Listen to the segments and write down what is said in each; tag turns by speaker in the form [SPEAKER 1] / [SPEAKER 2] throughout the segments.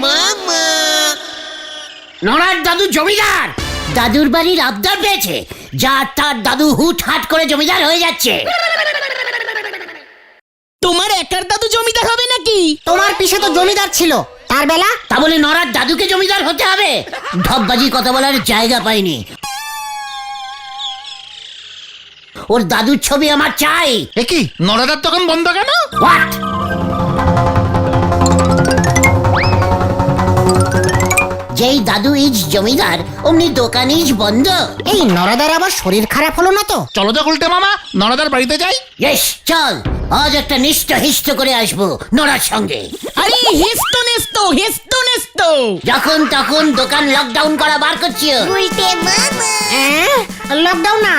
[SPEAKER 1] মামা।
[SPEAKER 2] নড়ার দাদু জমিদার, দাদুর বাড়ির আবদার পেয়েছে, যার তার দাদু হুট হাট করে জমিদার হয়ে যাচ্ছে।
[SPEAKER 1] তোমার একার দাদু জমিদার হবে নাকি?
[SPEAKER 3] তোমার পিছে তো জমিদার ছিল, তার বেলা।
[SPEAKER 2] তা বলে নড়ার দাদুকে জমিদার হতে হবে? ঢপবাজি কথা বলার জায়গা পাইনি। ওর দাদুর ছবি আমার চাই।
[SPEAKER 4] এ কি নড়াদার দোকান বন্ধ কেন?
[SPEAKER 2] হোয়াট? যেই দাদু ইজ জমিদার অমনি দোকান ইজ বন্ধ।
[SPEAKER 3] এই নরাদার আবার শরীর খারাপ হলো না তো?
[SPEAKER 4] চলো তো উল্টে মামা, নড়াদার বাড়িতে যাই।
[SPEAKER 2] ইয়েস, চল। আজ একটা নিষ্ঠ হিষ্ট করে আসবো নড়ার সঙ্গে।
[SPEAKER 1] আরে হেস্তো নেস্তো, হেস্তো নেস্তো।
[SPEAKER 2] যখন তখন দোকান লকডাউন করা বার করছি।
[SPEAKER 3] লকডাউন না,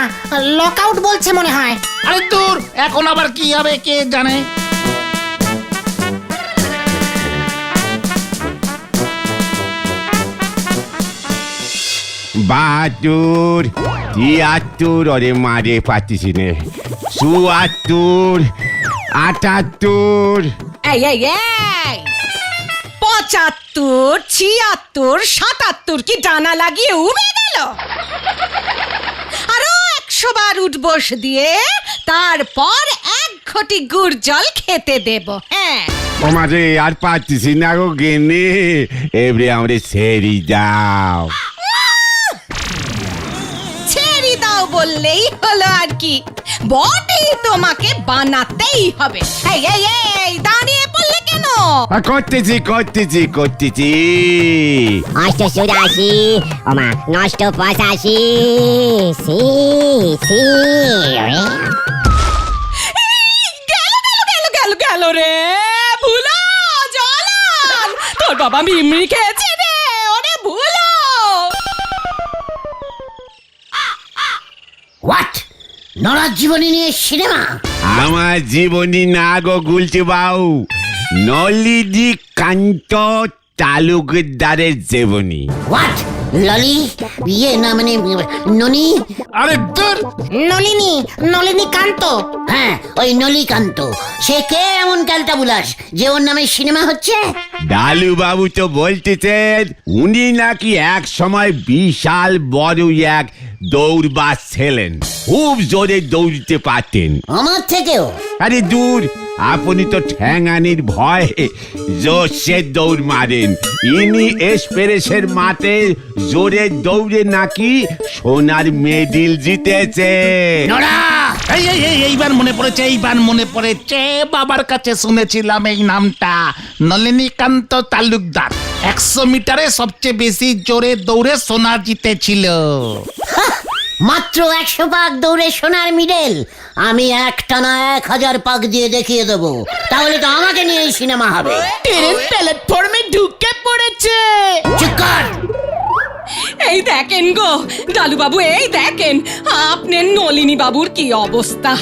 [SPEAKER 3] লক আউট বলছে মনে হয়।
[SPEAKER 4] আরে দূর, এখন আবার কি হবে কে জানে।
[SPEAKER 5] বাহাত্তর, তিয়াত্তর, ওরে মারে পাচ্ছি নে, ৭৪, ৭৮।
[SPEAKER 6] এই এই এই ৭৫, ৭৬, ৭৭ কি ডানা লাগিয়ে উড়ে গেল? আরো ১০০ বার উঠবস দিয়ে তারপর ১ ঘটি গুড় জল খেতে দেব। হ্যাঁ,
[SPEAKER 5] ও মাঝে আর পাচ্ছি না গো গেনে, এবারে আমরা সেরি যাও।
[SPEAKER 6] ছেড়ে দাও বললেই হলো আর কি, বডি তোমাকে বানাতেই হবে। এই এই এই দাঁড়িয়ে পড়লে কেন?
[SPEAKER 5] করতেছি করতেছি করতেছি।
[SPEAKER 7] ৮৮০, ওমা নষ্ট ৮৫, সি সি।
[SPEAKER 6] গেল রে ভুলো জলাল, তোর বাবা মিমরি খেয়েছে রে। ওরে ভুলো।
[SPEAKER 2] হোয়াট? নড়ার জীবনী নিয়ে সিনেমা?
[SPEAKER 5] আমার জীবনী না গো গুলছে বাউ, নলিনী কান্ত তালুকদারের জীবনী।
[SPEAKER 2] হোয়াট? ললি? ইয়ে না মানে ননি?
[SPEAKER 4] আরে দূর,
[SPEAKER 3] নলিনী, নলিনী কান্ত।
[SPEAKER 2] হ্যাঁ, ওই নলিকান্ত। সে কে এমন ক্যালটা বুলাস যে ওর নামে সিনেমা হচ্ছে?
[SPEAKER 5] ডালু বাবু তো বলতেছেন উনি নাকি এক সময় বিশাল বড় এক দৌড়বাজ ছিলেন, খুব জোরে দৌড়তে পারতেন।
[SPEAKER 2] আমার থেকেও?
[SPEAKER 5] আরে দূর, আপনি তো ঠ্যাঙানির ভয়ে জোশে দৌড় মারেন। ইনি এক্সপ্রেসের মাঠে জোরে দৌড়ে নাকি সোনার মেডেল জিতেছে।
[SPEAKER 2] নড়া!
[SPEAKER 4] এই এই এই এইবার মনে পড়েছে, এইবার মনে পড়েছে। বাবার কাছে শুনেছিলাম এই নামটা, নলিনীকান্ত তালুকদার। ১০০ মিটারে সবচেয়ে বেশি জোরে দৌড়ে সোনা জিতেছিল।
[SPEAKER 2] মাত্র 100 পাক দৌড়ে সোনার মিডেল? আমি একটানা 1000 পাক দিয়ে দেখিয়ে দেবো, তাহলে তো আমাকে নিয়েই সিনেমা হবে।
[SPEAKER 1] ট্রেন প্ল্যাটফর্মে ঢুকে পড়েছে।
[SPEAKER 2] চুপ কর!
[SPEAKER 6] এই দেখেন গো ডালু বাবু, এই দেখেন আপনার নলিনী বাবুর কি অবস্থা।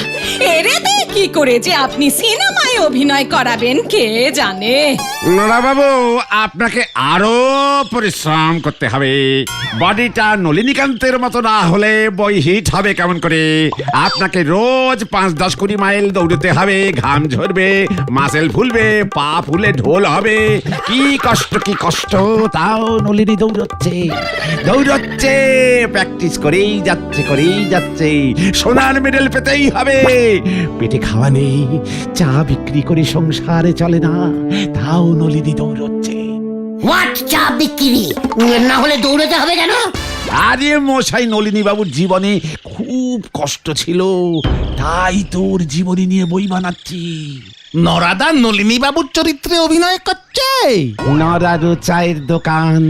[SPEAKER 6] এরে কি করে যে আপনি সিনেমায় অভিনয় করাবেন কে জানে।
[SPEAKER 5] নোরা বাবু, আপনাকে আরো পরিশ্রম করতে হবে। বডিটা নলিনীকান্তের মতো না হলে বই হিট হবে কেমন করে? আপনাকে রোজ ৫-১০-২০ মাইল দৌড়তে হবে, ঘাম ঝরবে, মাসেল ফুলবে, পা ফুলে ঢোল হবে। কি কষ্ট কি কষ্ট, তাও নলিনী দৌড়চ্ছে দৌড়চ্ছে, প্র্যাকটিস করেই যাচ্ছে করেই যাচ্ছে। সোনার মেডেল পেতেই হবে। পেটে খাওয়া নেই, চা বিক্রি করে সংসারে চলে না, তাও নলিনী দৌড়চ্ছে।
[SPEAKER 2] হোয়াট? চা বিক্রি না হলে দৌড়াতে হবে কেন?
[SPEAKER 5] আরে মশাই, নলিনী বাবুর জীবনে খুব কষ্ট ছিল, তাই তোর জীবনী নিয়ে বই বানাচ্ছি।
[SPEAKER 4] নরাদা নলিনী বাবুর চরিত্রে অভিনয় করছে।
[SPEAKER 5] নরারও চায়ের দোকান,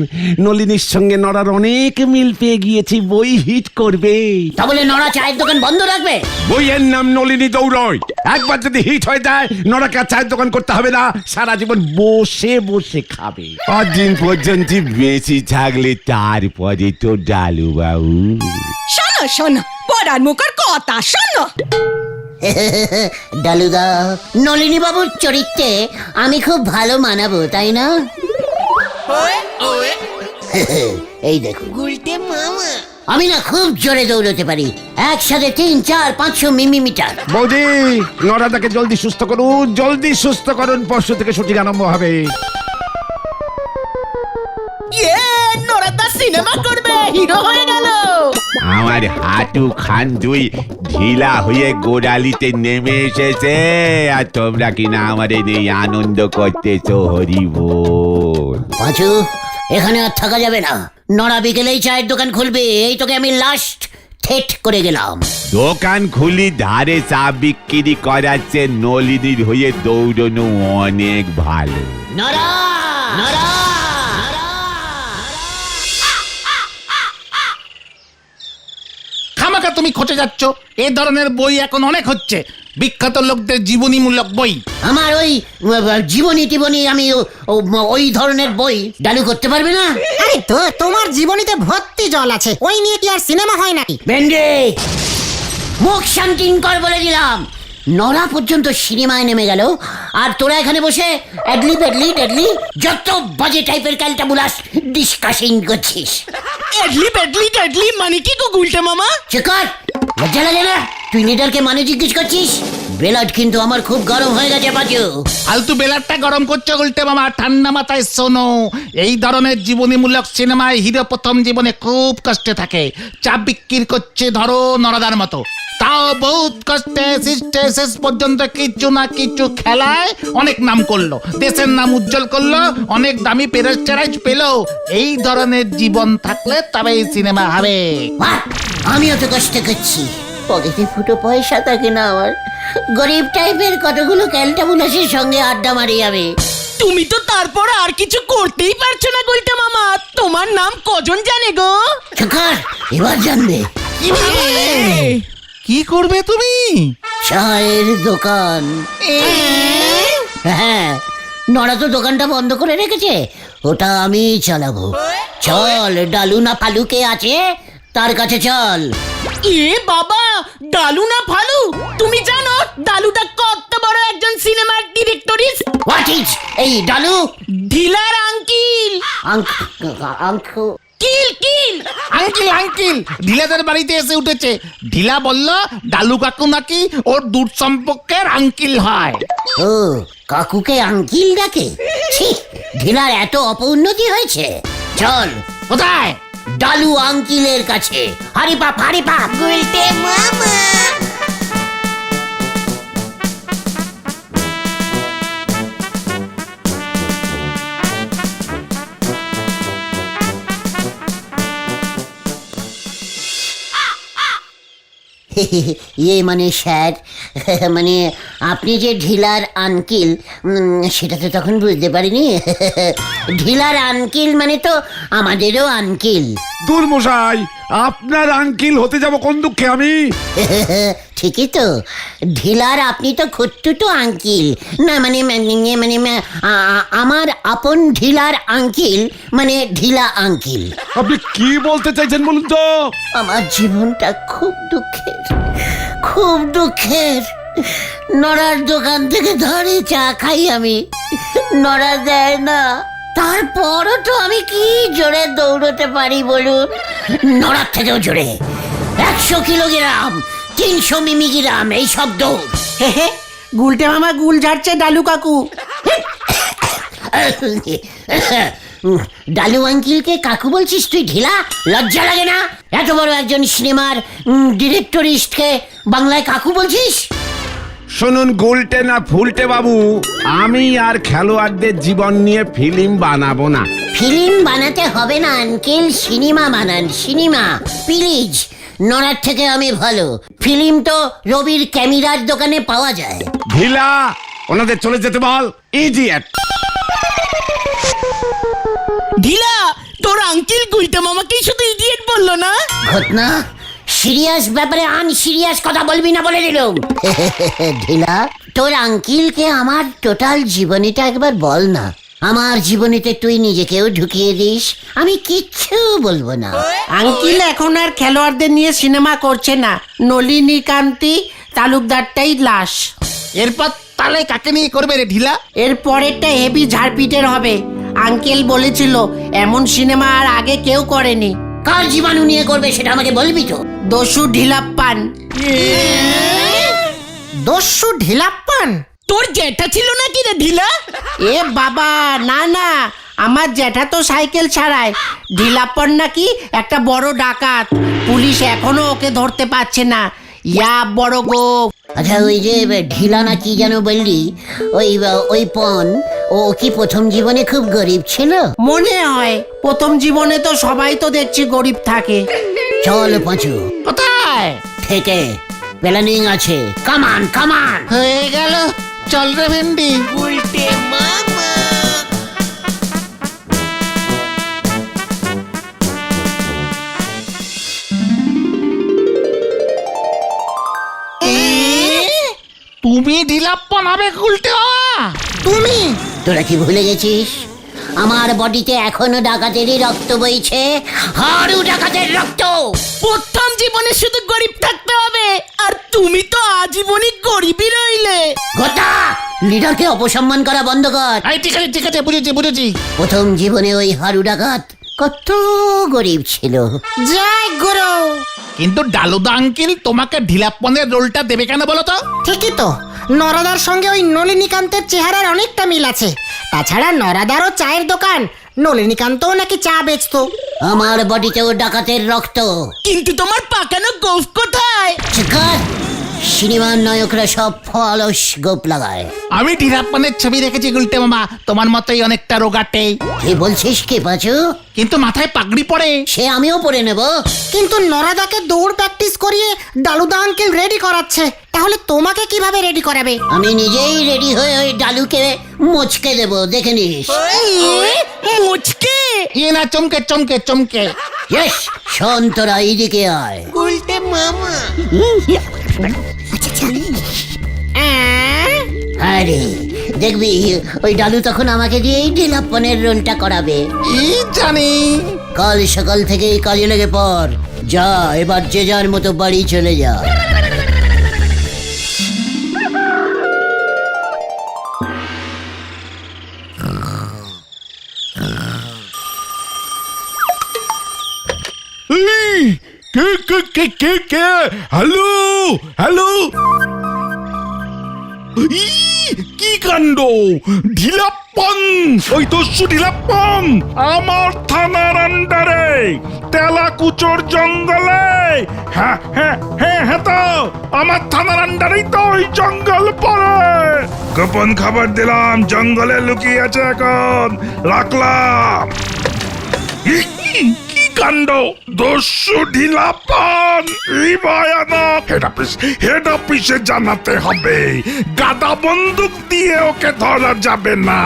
[SPEAKER 5] নলিনীর সঙ্গে নরার অনেক মিল পেয়ে গিয়েছি, বই হিট করবে।
[SPEAKER 2] তা বলে নড়া চায়ের দোকান বন্ধ রাখবে?
[SPEAKER 5] বইয়ের নাম নলিনী দৌড়য়, একবার যদি হিট হয়ে যায় নরাকে আর চায়ের দোকান করতে হবে না, সারা জীবন বসে বসে খাবে। কদিন পর্যন্ত বেঁচে থাকলে তারপরে তো ডালু বাবু।
[SPEAKER 6] শোনো শোনো, পড়ার মুখের কথা শোনো।
[SPEAKER 2] ডালুদা, নলিনী বাবুর চরিত্রে আমি খুব ভালো মানাবো, তাই না? এই দেখো
[SPEAKER 1] গুলটে মামা।
[SPEAKER 2] আমি না খুব জোরে দৌড়তে পারি, একসাথে 300-400-500 মিলিমিটার।
[SPEAKER 5] বৌদি, নরাদাকে জলদি সুস্থ করুন, জলদি সুস্থ করুন, পরশু থেকে শুটিং আরম্ভ হবে।
[SPEAKER 1] সিনেমা করবে, হিরো হয়ে গেল।
[SPEAKER 5] আমার হাঁটু খান দুই ঢিলা হয়ে গোড়ালিতে নেমে এসেছে, আর তোমরা কিনা আমার এই আনন্দ করতেছো, হরি বল।
[SPEAKER 2] পাঁচু, এখানে আর থাকা যাবে না। নড়া বিকেলেই চায়ের দোকান খুলবে, এই তোকে আমি লাস্ট থেট করে গেলাম।
[SPEAKER 5] দোকান খুলি ধারে চা বিক্রি করাচ্ছে, নলিনীর হয়ে দৌড়নো অনেক ভালো।
[SPEAKER 2] নড়া নড়া
[SPEAKER 4] খামাকা তুমি খচে যাচ্ছ, এ ধরনের বই এখন অনেক হচ্ছে, বিখ্যাত লোকদের জীবনীমূলক বই।
[SPEAKER 2] আমার ওই জীবনী টিবনী আমি ওই ধরনের বই ডালু করতে পারবে না।
[SPEAKER 3] আরে তো তোমার জীবনীতে ভর্তি জল আছে, ওই নিয়ে কি আর সিনেমা হয় নাকি?
[SPEAKER 2] বেন্ডে, মুখ শান্তিন কর বলে দিলাম। নড়া পর্যন্ত সিনেমায় নেমে গেল, আর তোরা এখানে বসে অ্যাডলি প্যাডলি ট্যাডলি যত বাজে টাইপের ক্যালটাবুলাস ডিসকাশিং করছিস।
[SPEAKER 1] এডলি পেডলি টেডলি মানে কি গো গুলটে মামা?
[SPEAKER 2] চেকার, লজ্জা লাগে না? তুই লিডারকে মানে জিজ্ঞেস করছিস? বেলাট কিন্তু আমার খুব গরম হয়ে গেছে বাজু।
[SPEAKER 4] ফালতু বেলারটা গরম করছো উল্টে মামা, ঠান্ডা মাথায় শোনো। এই ধরনের জীবনীমূলক সিনেমায় হিরো প্রথম জীবনে খুব কষ্টে থাকে, চা বিক্রি করছে ধরো নরদার মতো, তাও বহুত কষ্টে সৃষ্টে শেষ পর্যন্ত কিছু না কিছু খেলায় অনেক নাম করলো, দেশের নাম উজ্জ্বল করলো, অনেক দামি প্রেস্টাইজ পেলো। এই ধরনের জীবন থাকলে তবে এই সিনেমা হবে।
[SPEAKER 2] বাহ, আমিও তো কষ্ট করছি, পকেটে ফুটো পয়সা থাকে না আমার। গরিব টাইপের কতগুলো ক্যালটাবুলাসের সঙ্গে আড্ডা মারি আমি।
[SPEAKER 1] তুমি তো তারপর আর কিছু করতেই পারছো না গুলটে মামা, তোমার নাম কজন জানে গো?
[SPEAKER 2] চেকার, এবার জানবে।
[SPEAKER 4] কি করবে তুমি?
[SPEAKER 2] চায়ের দোকান। হ্যাঁ, নড়া তো দোকানটা বন্ধ করে রেখেছে, ওটা আমি চালাবো। চল, ডালু না ফালু কে আছে তার কাছে চল।
[SPEAKER 1] এ বাবা, ডালু না ফালু? তুমি জানো ডালুটা কত বড় একজন সিনেমার ডিরেক্টরিস?
[SPEAKER 2] হোয়াট ইজ এই ডালু?
[SPEAKER 1] ঢিলার আঙ্কিল। কিল কিল।
[SPEAKER 4] আঙ্কিল আঙ্কিল ঢিলাদের বাড়িতে এসে উঠেছে। ঢিলা বলল ডালু কাকু নাকি ওর দূর সম্পর্কের আঙ্কিল হয়।
[SPEAKER 2] ও, কাকুকে আঙ্কিল ডাকে? ছি, ঢিলার এত অপউন্নতি হয়েছে। চল,
[SPEAKER 4] কোথায়?
[SPEAKER 2] ডালু আঙ্কিলের কাছে। হারি পাপ হারি পাপ।
[SPEAKER 1] গুলটে মামা।
[SPEAKER 2] ইয়ে মানে স্যার, মানে আপনি যে ঢিলার আঙ্কিল, সেটা তো তখন বুঝতে পারিনি। ঢিলার আঙ্কিল মানে তো আমাদেরও আঙ্কিল।
[SPEAKER 5] দূর মশাই, আপনার আঙ্কিল হতে যাব কোন দুঃখে আমি?
[SPEAKER 2] ঠিকই তো, ঢিলার আপনি তো খুট্টুটো আঙ্কিল না, মানে আমার আপন ঢিলার আঙ্কিল মানে ঢিলা আঙ্কিল।
[SPEAKER 5] আপনি কি বলতে চাইছেন বলুন তো?
[SPEAKER 2] আমার জীবনটা খুব দুঃখের, খুব দুঃখের। নড়ার দোকান থেকে ধারে চা খাই আমি, নড়া দেয় না, তারপরও তো আমি কি জোরে দৌড়তে পারি বলুন? নড়ার থেকেও জোরে 100 কিলোগ্রাম, 300 মিমিগ্রাম এইসব দৌড়।
[SPEAKER 3] গুলটে মামা গুল ঝাড়ছে ডালু কাকু।
[SPEAKER 2] ডালু আঙ্কিলকে কাকু বলছিস তুই ঢিলা? লজ্জা লাগে না? এত বড় একজন সিনেমার ডিরেক্টরিস্টকে বাংলায় কাকু বলছিস?
[SPEAKER 5] শুনুন গুলটে না ফুলটে বাবু, আমি আর খেলোয়াড়দের জীবন নিয়ে ফিল্ম বানাবো না।
[SPEAKER 2] ফিল্ম বানাতে হবে না আঙ্কেল, সিনেমা বানান, সিনেমা প্লিজ। নড়ার থেকে আমি ভালো। ফিল্ম তো রবির ক্যামেরার দোকানে পাওয়া যায়।
[SPEAKER 5] ঢিলা, ওনাদের চলে যেতে বল, ইডিয়েট।
[SPEAKER 1] ঢিলা, তোর আঙ্কিল গুলটে মামাকেই শুধু ইডিয়েট বললো না?
[SPEAKER 2] ঘটনা সিরিয়াস ব্যাপারে আনসিরিয়াস কথা বলবি না বলে দিলুম। ঢিলা, তোর আঙ্কিলকে আমার টোটাল জীবনীটা একবার বল না। আমার জীবনীতে তুই নিজেকেও ঢুকিয়ে দিস, আমি কিচ্ছু বলবো না।
[SPEAKER 8] আঙ্কিল এখন আর খেলোয়াড়দের নিয়ে সিনেমা করছে না, নলিনী কান্তি তালুকদারটাই লাশ।
[SPEAKER 4] এরপর তাহলে কাকে নিয়ে করবে রে ঢিলা?
[SPEAKER 8] এর পরেরটা হেভি ঝাড়পিটের হবে। আঙ্কেল বলেছিল এমন সিনেমা আর আগে কেউ করেনি।
[SPEAKER 2] কার জীবাণু নিয়ে করবে সেটা আমাকে বলবি তো।
[SPEAKER 8] দস্যু ঢিলাপ্পান।
[SPEAKER 3] দস্যু ঢিলাপ্পান?
[SPEAKER 1] তোর জ্যাঠা ছিল নাকি রে ঢিলা?
[SPEAKER 8] এ বাবা, না না, আমার জ্যাঠা তো সাইকেল ছাড়ায়। ঢিলাপ্পন নাকি একটা বড় ডাকাত, পুলিশ এখনো ওকে ধরতে পারছে না। ইয়া বড় গো।
[SPEAKER 2] আচ্ছা ওই যে ঢিলা না কি যেন বললি, ওই পন ও কি প্রথম জীবনে খুব গরিব ছিল?
[SPEAKER 8] মনে হয় প্রথম জীবনে তো সবাই তো দেখছি গরিব থাকে।
[SPEAKER 2] চল পাঁচু,
[SPEAKER 1] কোথায়?
[SPEAKER 2] থেকে প্ল্যানিং আছে, কামান কামান।
[SPEAKER 1] হয়ে গেল, চল রে ভেন্ডি।
[SPEAKER 4] তুমি ঢিলাপ্পন হবে গুলটে মামা?
[SPEAKER 1] তুমি
[SPEAKER 2] তোরা কি ভুলে গেছিস আমার বডিতে এখনো ডাকাতেরই রক্ত বইছে, হাড়ু ডাকাতের রক্ত।
[SPEAKER 1] প্রথম জীবনে শুধু গরিব থাকতে হবে, আর তুমি তো আজীবনই গরিবই রইলে।
[SPEAKER 2] গোটা লিডারকে অপসম্মান করা বন্ধ কর।
[SPEAKER 4] এই ঠিক আছে বুঝেছি বুঝেছি।
[SPEAKER 2] প্রথম জীবনে ওই হাড়ু ডাকাত কত গরিব ছিল।
[SPEAKER 3] জয় গুরু।
[SPEAKER 4] কিন্তু ডালুদা আঙ্কেল তোমাকে ঢিলাপ্পনের রোলটা দেবে কেন বলো তো?
[SPEAKER 3] ঠিকই তো, নরাদার সঙ্গে ওই নলিনীকান্তের চেহারার অনেকটা মিল আছে। তাছাড়া নরাদারও চায়ের দোকান, নলিনীকান্তও নাকি চা বেচতো।
[SPEAKER 2] আমার বডিতেও ডাকাতের রক্ত।
[SPEAKER 1] কিন্তু তোমার পাকানো গোফ কোথায়?
[SPEAKER 2] চিকার, সিনেমার নায়করা সব ফলস গোপ লাগায়।
[SPEAKER 4] আমি ঢিলাপ্পনের ছবি দেখেছি গুলটে মামা, তোমার মতোই অনেকটা রোগাটে,
[SPEAKER 2] কি বলছিস কি পাচু?
[SPEAKER 4] কিন্তু মাথায় পাগড়ি পরে।
[SPEAKER 2] সে আমিও পরে নেব।
[SPEAKER 3] কিন্তু নরাদাকে দৌড় প্র্যাকটিস করিয়ে ডালুদা আঙ্কেল রেডি করাচ্ছে, তাহলে তোমাকে কিভাবে রেডি করাবে?
[SPEAKER 2] আমি নিজেই রেডি হয়ে ওই ডালুকে মুচকে দেব, দেখে নিস।
[SPEAKER 1] মুচকে
[SPEAKER 4] ইয়ে না, চমকে চমকে চমকে।
[SPEAKER 2] ইয়েস, শোন তোরা এইদিকে আয়। আরে দেখবি ওই ডালু তখন আমাকে দিয়েই ঢিলাপ্পনের রোলটা করাবে।
[SPEAKER 4] ই জানি।
[SPEAKER 2] কাল সকাল থেকেই কাজে লেগে পড়। যা, এবার যে যার মতো বাড়ি চলে যা।
[SPEAKER 5] কে হ্যালো হ্যালো, কি কাণ্ড! ঢিলাপ্পন, ওই দস্যু ঢিলাপ্পন আমার থানার আন্ডারে তেলাকুচোর জঙ্গলে। হ্যাঁ হ্যাঁ হ্যাঁ হ্যাঁ, তো আমার থানার আন্ডারেই তো ওই জঙ্গল পড়ে। গোপন খবর দিলাম, জঙ্গলে লুকিয়ে আছে এখন, রাখলাম। কি কাণ্ড! দস্যু ঢিলাপ্পন, এই ভয়ানক! হেড অফিসে জানাতে হবে, গাদা বন্দুক দিয়ে ওকে ধরা যাবে না।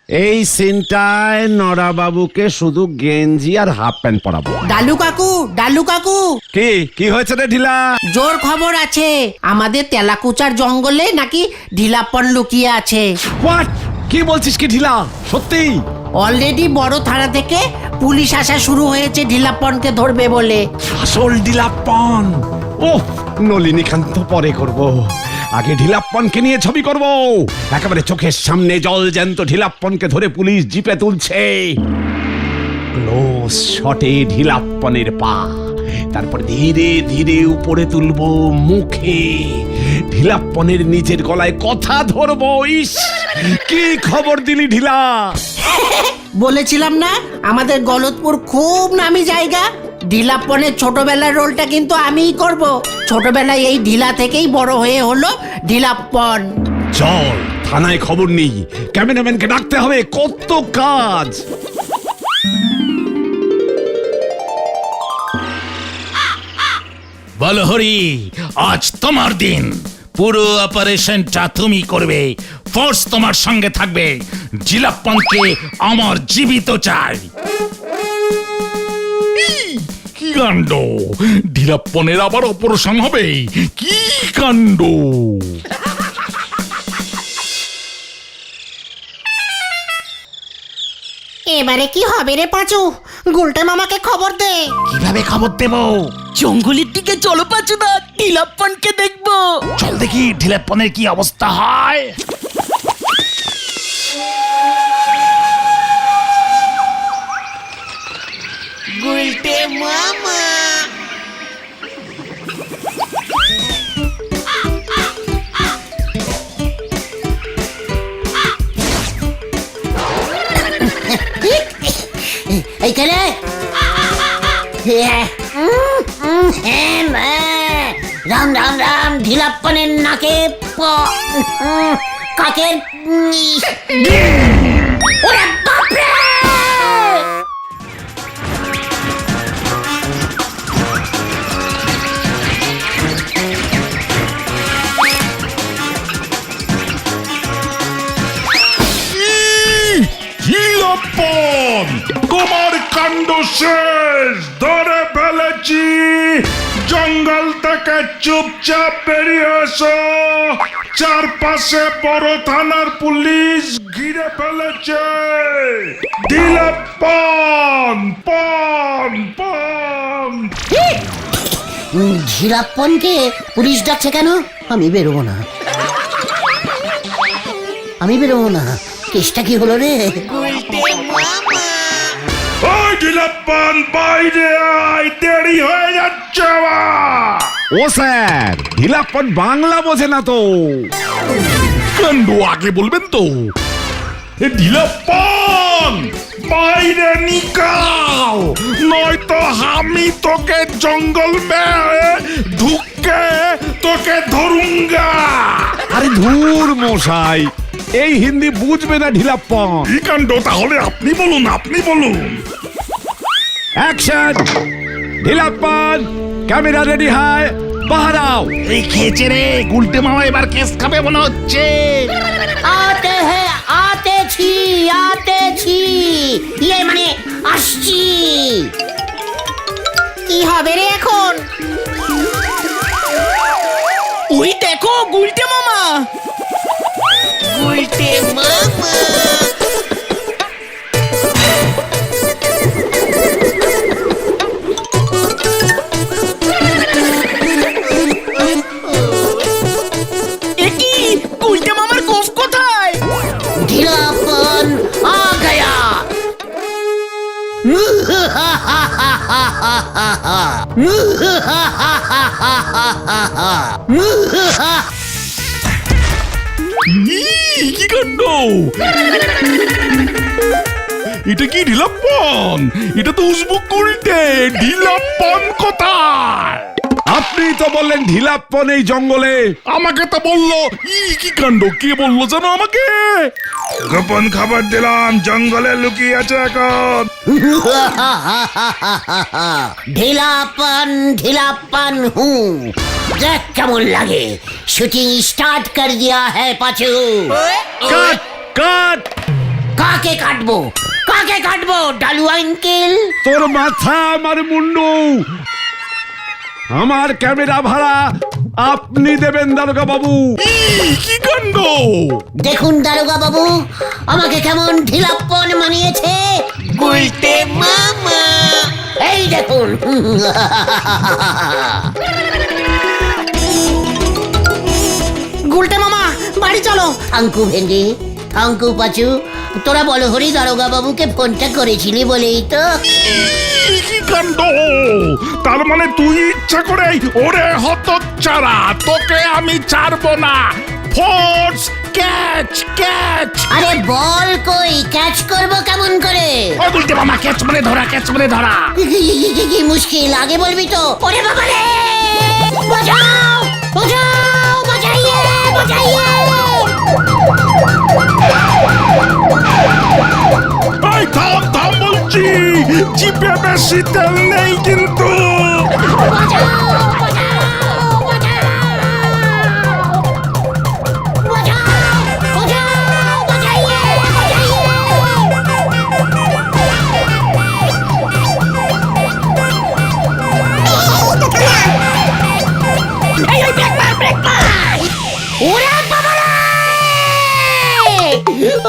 [SPEAKER 5] এই সিনটায় নরা বাবুকে শুধু গেঞ্জি আর হাফ প্যান্ট পরাবো।
[SPEAKER 8] ডালু কাকু, ডালু কাকু,
[SPEAKER 5] কি হয়েছে রে ঢিলা?
[SPEAKER 8] জোর খবর আছে, আমাদের তেলাকুচার জঙ্গলে নাকি ঢিলাপ্পন লুকিয়ে আছে।
[SPEAKER 5] হোয়াট? কি বলছিস কি ঢিলা? সত্যি?
[SPEAKER 8] অলরেডি বড় থানা থেকে পুলিশ আসা শুরু হয়েছে ঢিলাপ্পনকে ধরবে বলে।
[SPEAKER 5] আসল ঢিলাপ্পন? ওহ, নলিনীকান্ত পরে করব, আগে ঢিলাপ্পনকে নিয়ে ছবি করব। একেবারে চোখের সামনে জল জ্যান্ত ঢিলাপ্পনকে ধরে পুলিশ জিপে তুলছে, ক্লোজ শটে ঢিলাপ্পনের পা, তারপর ধীরে ধীরে উপরে তুলবো মুখে, ঢিলাপ্পনের নিচের গলায় কথা ধরবো। ইস, কি খবর দিলি ঢিলা!
[SPEAKER 8] বলেছিলাম না আমাদের গলতপুর খুব নামি জায়গা। ঢিলাপ্পনের ছোটবেলার রোলটা কিন্তু আমিই করব। ছোটবেলায় এই ঢিলা থেকেই বড় হয়ে হলো ঢিলাপ্পন।
[SPEAKER 5] চল থানায় খবর নেই, ক্যামেরাম্যানকে ডাকতে হবে, কত কাজ।
[SPEAKER 4] বলো হরি, আজ তোমার দিন, পুরো অপারেশনটা তুমি করবে, ফোর্স তোমার সঙ্গে থাকবে। ঢিলাপ্পনকে আমার জীবিত চাই। কি কাণ্ড! ঢিলাপ্পনের আবার অপারেশন হবে? কি কাণ্ড!
[SPEAKER 3] এবারে কি হবে রে পাঁচু? গুলটে মামাকে খবর দে।
[SPEAKER 4] কিভাবে খবর দেব?
[SPEAKER 1] জঙ্গলের দিকে চলো পাচুদা, ঢিলাপ্পনকে দেখবো।
[SPEAKER 4] চল দেখি ঢিলাপ্পনের কি অবস্থা হয়।
[SPEAKER 1] গুলটে মামা।
[SPEAKER 2] রাম রাম রাম ঢিলাপ্পনের নাকে কাকের ওরে বাপরে!
[SPEAKER 9] ঝিলাপ্পন, তোমার কাণ্ড শেষ, ধরে ফেলেছি। জঙ্গল থেকে চুপচাপ বেরিয়ে এসো, চারপাশে বড় থানার পুলিশ ঘিরে ফেলেছে। ঝিলাপ্পন, পন পন।
[SPEAKER 2] ঝিলাপ্পনকে পুলিশ ডাকছে কেন? আমি বেরোবো না, আমি বেরোবো না। কেসটা কি হলো রে?
[SPEAKER 9] ওই ঝিলাপ্পন, বাইরে আয়, দেরি হয়ে যাচ্ছে আমার।
[SPEAKER 5] ও স্যার, ঢিলাপ্পন বাংলা বোঝে না তো।
[SPEAKER 9] কাণ্ড আগে বলবেন তো। এ ঢিলাপ্পন, বাইরে নিকাও, নয়তো আমি তোকে জঙ্গল में ঢুকে তোকে ধরুঙ্গা।
[SPEAKER 5] আরে ধুর মশাই, এই হিন্দি বুঝবে না ঢিলাপ্পন।
[SPEAKER 9] কি কাণ্ড, তাহলে আপনি বলুন, আপনি বলুন।
[SPEAKER 5] অ্যাকশন! ঢিলাপ্পন, ক্যামেরা রেডি হয়, বাহারাও।
[SPEAKER 4] এই খেয়েছে রে, গুলটে মামা এবার কেস খাবে মনে হচ্ছে।
[SPEAKER 2] আতে হ্যাঁ, আতেছি আতেছি, ইয়ে মানে আসছি।
[SPEAKER 3] কি হবে রে এখন?
[SPEAKER 1] ওই দেখো গুলটে মামা। এ কি, গুলটে মামার গোফ কোথায়?
[SPEAKER 2] ঢিলাপ্পন আ গয়া।
[SPEAKER 9] কি কাণ্ড, এটা কি ঢিলাপ্পন? এটা তো উসবুক গুলটে। ঢিলাপ্পন কোথায়?
[SPEAKER 5] আপনি তো বললেন ঢিলাপ্পন এই জঙ্গলে।
[SPEAKER 9] আমাকে তো বললো। কি কাণ্ড, কে বললো জানো আমাকে? গোপন খবর দিলাম, জঙ্গলে লুকিয়ে আছে এখন।
[SPEAKER 2] ঢিলাপ্পন ঢিলাপ্পন হুঁ, দেখ কেমন লাগে। শুটিং স্টার্ট कर दिया है পাচু।
[SPEAKER 5] কাট কাট!
[SPEAKER 2] কাকে কাটবো, কাকে কাটবো? ডালু আঙ্কেল।
[SPEAKER 5] তোর মাথা আমার মুন্ডু। আমার ক্যামেরা ভাড়া আপনি দেবেন দারোগা বাবু।
[SPEAKER 9] কি কাণ্ড,
[SPEAKER 2] দেখুন দারোগা বাবু, আমাকে কেমন ঢিলাপ্পন মানিয়েছে। গুলটে মামা, এই দেখুন।
[SPEAKER 3] গুলটে মামা, বাড়ি চলো।
[SPEAKER 2] থাঙ্কু ভেন্ডি, থাঙ্কু পাচু, তোরা বলো হরি দারোগা বাবুকে ফোনটা করেছিলি বলেই তো।
[SPEAKER 9] কি কাণ্ড, তার মানে তুই ইচ্ছা করে? ওরে হতচ্ছাড়া, তোকে আমি ছাড়বো না। Force catch catch.
[SPEAKER 2] আরে বল কই, ক্যাচ করবো কেমন করে?
[SPEAKER 4] ও গুলটে মামা, ক্যাচ মানে ধরা, ক্যাচ মানে ধরা।
[SPEAKER 2] কি মুশকিল, আগে বলবি তো। ওরে বাবা রে, বাঁচাও বাঁচাও, বাঁচাইয়ে বাঁচাইয়ে।
[SPEAKER 9] এই থাম থাম বলছি, জিপে বেশি তেল নেই কিন্তু।
[SPEAKER 2] বাঁচাও বাঁচাও বাঁচাও, বাঁচাও বাঁচাও, বাঁচাইয়ে বাঁচাইয়ে। ওরে বাবা রে!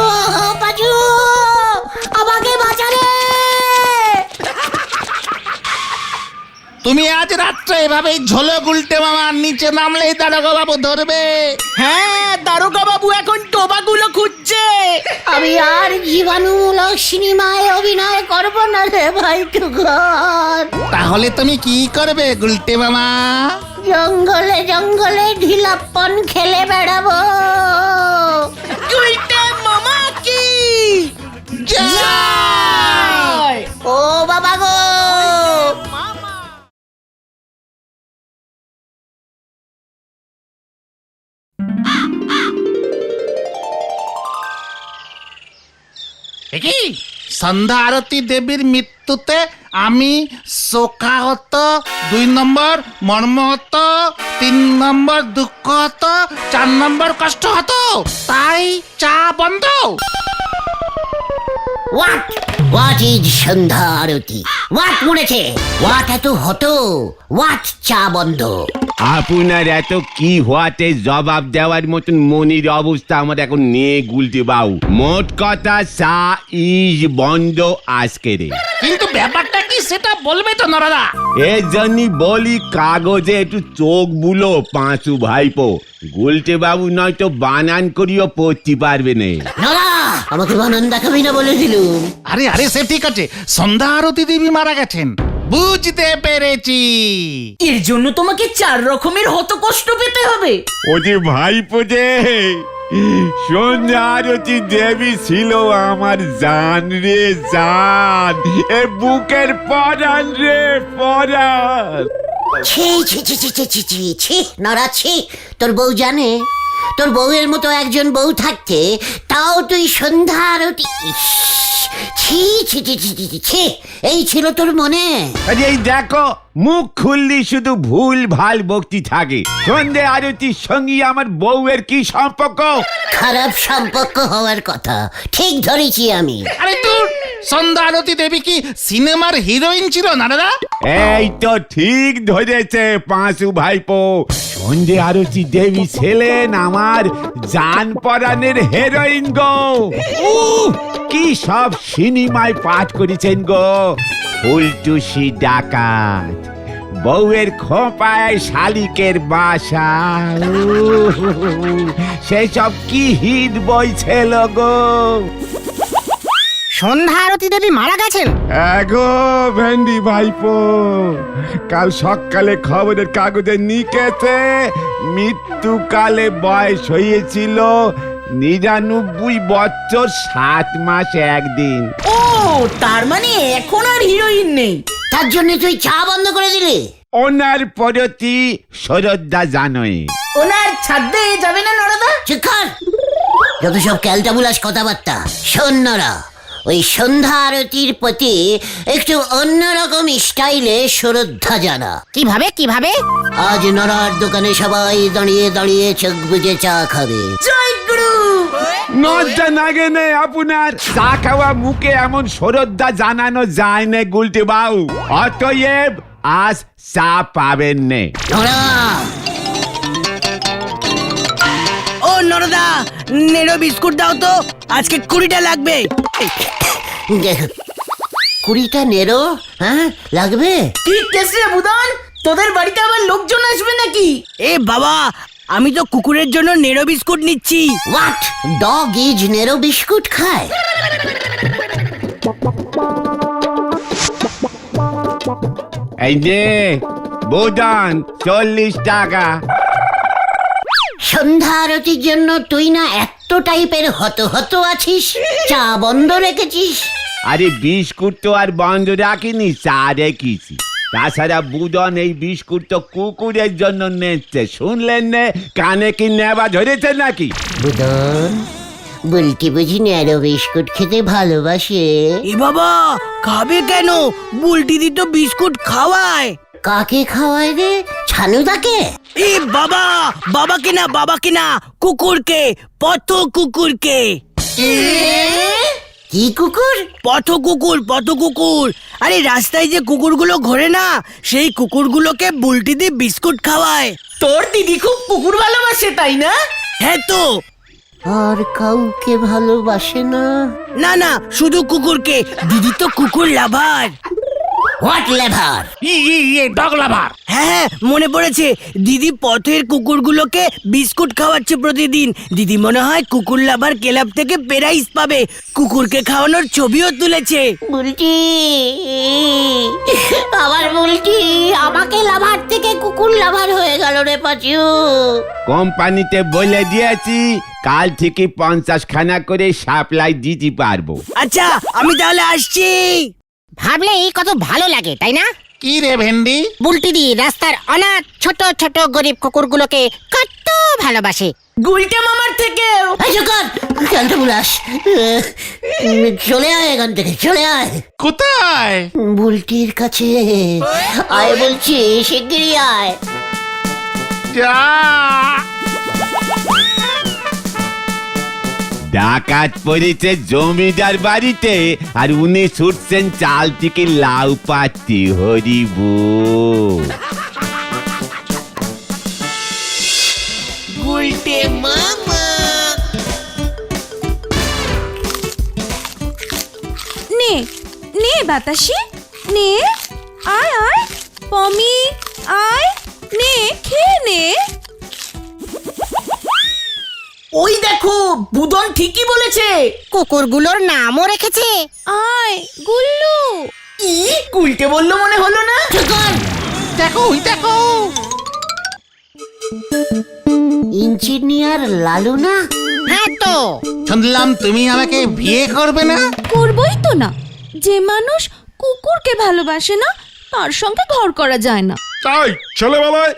[SPEAKER 2] ও পাচু, আমাকে বাঁচা রে!
[SPEAKER 4] তুমি আজ রাত্রে এভাবেই ঝোলো গুলটে মামার নিচে নামলেই দারোগা বাবু ধরবে।
[SPEAKER 1] হ্যাঁ, দারোগা বাবু এখন টোবাগুলো খুঁজছে।
[SPEAKER 2] আমি আর জীবাণুমূলক সিনেমায় অভিনয় করব না রে ভাই টুকর।
[SPEAKER 4] তাহলে তুমি কি করবে গুলটে মামা?
[SPEAKER 2] জঙ্গলে জঙ্গলে ঢিলাপ্পন খেলে বেড়াবো।
[SPEAKER 1] গুলটে মামা কি
[SPEAKER 4] জয়!
[SPEAKER 2] ও বাবা গো,
[SPEAKER 4] কি সন্ধ্যা আরতি দেবীর মৃত্যুতে আমি শোকাহত, 2 নম্বর মর্মাহত, 3 নম্বর দুঃখ হতো, 4 নম্বর কষ্ট হতো, তাই চা বন্ধ।
[SPEAKER 2] হোয়াট ইজ সন্ধ্যা আরতি? হোয়াট মরেছে? হোয়াট এত হতো? হোয়াট চা বন্ধ?
[SPEAKER 10] আপনার এত কি হওয়াতে জবাব দেওয়ার মতন মনির অবস্থা আমার এখন নেই গুলটি বাবু। মোট কথা চা ইজ বন্ধ আজকে রে।
[SPEAKER 4] কিন্তু ব্যাপারটা কি সেটা বলবে তো নরদা?
[SPEAKER 10] এর জন্যই বলি কাগজে একটু চোখ বুলো পাঁচু ভাইপো, গুলটে বাবু নয়তো বানান করিও পড়তে পারবে না।
[SPEAKER 2] নরা, আমাকে বানান দেখাবি না বলে দিলুম।
[SPEAKER 4] আরে আরে সে ঠিক আছে, সন্ধ্যা আরতি দেবী মারা গেছেন, বুঝতে পেরেছি।
[SPEAKER 1] এর জন্য তোমাকে 4 রকমের হত কষ্ট পেতে হবে।
[SPEAKER 10] ও যে ভাইপো যে সন্ধ্যা আরতি দেবী ছিল আমার জান রে জান, এ বুকের পরান রে পরান।
[SPEAKER 2] ছি ছি ছি ছি ছি ছি ছি ছি নরা ছি। তোর বউ জানে? তোর বউয়ের মতো একজন বউ থাকতে তাও তুই সন্ধ্যা আরতি? ইস, ছি ছি ছি ছি ছি ছি। এই ছিল তোর মনে?
[SPEAKER 10] আরে এই দেখো, মুখ খুললি শুধু ভুল ভাল বকতি থাকে। সন্ধ্যে আরতির সঙ্গে আমার বউয়ের কি সম্পর্ক?
[SPEAKER 2] খারাপ সম্পর্ক হওয়ার কথা। ঠিক ধরেছি আমি।
[SPEAKER 4] আরে তোর সন্ধ্যা আরতি দেবী কি সিনেমার হিরোইন ছিল নরদা?
[SPEAKER 10] এই তো ঠিক ধরেছে পাঁচু ভাইপো, সন্ধ্যে আরতি দেবী ছিলেন আমার জান পরাণের হেরোইন গো। কি সব সিনেমায় পাঠ করেছেন গো। ফুলটুসি ডাকাত, বউয়ের খোঁপায় শালিকের বাসা, সেসব কি হিট বই ছিল গো।
[SPEAKER 3] সন্ধ্যা আরতি দেবী মারা গেছেন?
[SPEAKER 10] এগো ভেন্ডি ভাইপো, কাল সকালে খবরের কাগজে নিকেছে মৃত্যুকালে বয়স হয়েছিল 99 বছর 7 মাস 1 দিন।
[SPEAKER 1] ও, তার মানে এখন আর হিরোইন নেই।
[SPEAKER 2] তার জন্য তুই চা বন্ধ করে দিলি?
[SPEAKER 10] ওনার প্রতি শ্রদ্ধা জানোই।
[SPEAKER 1] ওনার ছাদে যাবে না নরদা?
[SPEAKER 2] চুপ কর। যত সব ক্যালটাবুলাস কথাবার্তা। শোন নরা, ওই সন্ধ্যা আরতির প্রতি একটু অন্যরকম স্টাইলে শ্রদ্ধা জানা।
[SPEAKER 3] কিভাবে কিভাবে?
[SPEAKER 2] আজ নরার দোকানে সবাই দাঁড়িয়ে দাঁড়িয়ে চোখ বুজে চা খাবে।
[SPEAKER 1] জয় গুরু।
[SPEAKER 10] নজ্জা লাগে নে আপনার? চা খাওয়া মুখে এমন শ্রদ্ধা জানানো যায় না গুলটি বাবু। অতএব আজ চা পাবেন নে।
[SPEAKER 2] নরা,
[SPEAKER 8] ও নরদা, নেড়ো বিস্কুট দাও তো, আজকে 20টা লাগবে।
[SPEAKER 2] 20টা নেরো? হ্যাঁ লাগবে।
[SPEAKER 1] ঠিক কেসে বুদন, তোদের বাড়িতে আবার লোকজন আসবে নাকি?
[SPEAKER 8] এ বাবা, আমি তো কুকুরের জন্য নেড়ো বিস্কুট নিচ্ছি।
[SPEAKER 2] What? Dog is narrow biscuit খায়?
[SPEAKER 10] এই যে বোদান 40 টাকা।
[SPEAKER 2] সন্ধ্যা আরতির জন্য তুই না এত টাইপের হত হত আছিস, চা বন্ধ রেখেছিস।
[SPEAKER 10] আরে বিস্কুট তো আর বন্ধ রাখিনি, চা রেখেছি। তাছাড়া বুদন এই বিস্কুট তো কুকুরের জন্য নিচ্ছে, শুনলেন না? কানে কি নেবা ধরেছে নাকি?
[SPEAKER 2] বুদন, বলতে বুঝি নেরো বিস্কুট খেতে ভালোবাসে?
[SPEAKER 8] এ বাবা, খাবে কেন? বুলটি দি তো বিস্কুট খাওয়ায়।
[SPEAKER 2] কাকে খাওয়ায় রে? ছানুদাকে?
[SPEAKER 8] এ বাবা, বাবাকে না, বাবাকে না, কুকুরকে, পথ কুকুরকে।
[SPEAKER 2] কি কুকুর?
[SPEAKER 8] পথ কুকুর, পথ কুকুর। আরে রাস্তায় যে কুকুরগুলো ঘোরে না, সেই কুকুরগুলোকে বুলটি দি বিস্কুট খাওয়ায়।
[SPEAKER 1] তোর দিদি খুব কুকুর ভালোবাসে, তাই না?
[SPEAKER 8] হ্যাঁ তো।
[SPEAKER 2] আর কাউকে ভালোবাসে না?
[SPEAKER 8] না না, শুধু কুকুরকে। দিদি তো কুকুর lover.
[SPEAKER 2] What lever?
[SPEAKER 4] Dog lover.
[SPEAKER 8] হ্যাঁ, মনে পড়েছে। দিদি পথের কুকুরগুলোকে বিস্কুট খাওয়াচ্ছে প্রতিদিন। দিদি মনে হয় কুকুর লাভার ক্লাব থেকে প্রাইজ পাবে। কুকুরকে খাওয়ানোর ছবিও তুলেছে।
[SPEAKER 2] বুলটি, আবার বুলটি আমাকে লাভার থেকে কুকুর লাভার হয়ে গেল রে পাচু।
[SPEAKER 10] কোম্পানিতে বলে দিয়েছি কাল থেকে 50 খানা করে সাপ্লাই দিতে পারবো।
[SPEAKER 8] আচ্ছা, আমি তাহলে আসছি।
[SPEAKER 3] ভাবলে কত ভালো লাগে, তাই না?
[SPEAKER 4] কি রে ভেন্ডি?
[SPEAKER 3] বুলটি দি রাস্তার অনাথ ছোট ছোট গরিব কুকুরগুলোকে কত ভালোবাসে।
[SPEAKER 1] গুলটে মামার থেকেও।
[SPEAKER 2] কেন বুলাস, চলে আয় এখান থেকে, চলে আয়।
[SPEAKER 4] কোথায়?
[SPEAKER 2] বুলটির কাছে আয় বলছি, শিগগিরই আয়।
[SPEAKER 4] যা।
[SPEAKER 10] ডাকাত পড়েছে জমিদার বাড়িতে আর উনি ছুটছেন চাল থেকে লাউ পাতি হরিব।
[SPEAKER 6] নে নে বাতাসি নে, আয় আয় পমি, আয় নে, খেয়ে নে।
[SPEAKER 1] ওই দেখো, বুদন ঠিকই বলেছে।
[SPEAKER 3] কুকুরগুলোর নামও রেখেছে।
[SPEAKER 6] আয় গুল্লু।
[SPEAKER 1] ই গুলটে বললো মনে হলো না?
[SPEAKER 4] দেখো ওই দেখো।
[SPEAKER 2] ইঞ্জিনিয়ার লালু না?
[SPEAKER 3] হ্যাঁ তো,
[SPEAKER 4] শুনলাম তুমি আমাকে বিয়ে করবে না?
[SPEAKER 6] করবই তো না। যে মানুষ কুকুরকে ভালোবাসে না তার সঙ্গে ঘর করা যায় না।
[SPEAKER 9] তাই ছেলেবেলায়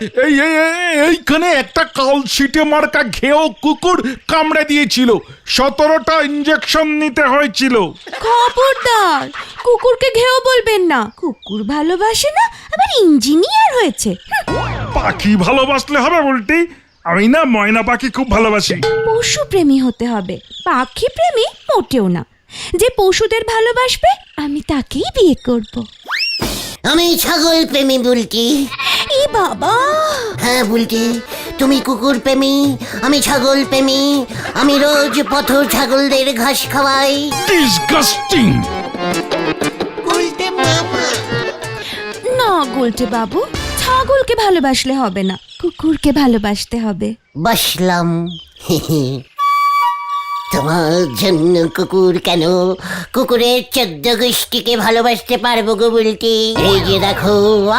[SPEAKER 9] এইখানে একটা কালশিটে মার্কা ঘেও কুকুর কামড়ে দিয়েছিল, 17টা ইঞ্জেকশন নিতে হয়েছিল।
[SPEAKER 6] খবরদার, কুকুরকে ঘেও বলবেন না। কুকুর ভালোবাসে না আবার ইঞ্জিনিয়ার হয়েছে।
[SPEAKER 9] পাখি ভালোবাসলে হবে উল্টি? আমি না ময়না পাখি খুব ভালোবাসি।
[SPEAKER 6] পশু প্রেমী হতে হবে, পাখি প্রেমী মোটেও না। যে পশুদের ভালোবাসবে আমি তাকেই বিয়ে করব।
[SPEAKER 2] আমি ছাগল প্রেমী বুলটি।
[SPEAKER 6] এ বাবা,
[SPEAKER 2] হ্যাঁ বুলটি, তুমি কুকুর প্রেমী, আমি ছাগল প্রেমী। আমি রোজ পথ ছাগলদের ঘাস খাওয়াই।
[SPEAKER 9] ডিসগাস্টিং।
[SPEAKER 6] না গুলটে বাবু, ছাগলকে ভালোবাসলে হবে না, কুকুরকে ভালোবাসতে হবে।
[SPEAKER 2] বসলাম। তোমার জন্য কুকুর কেন, কুকুরের 14 গোষ্ঠীকে ভালোবাসতে পারবো গো বুলটি। এই যে দেখো,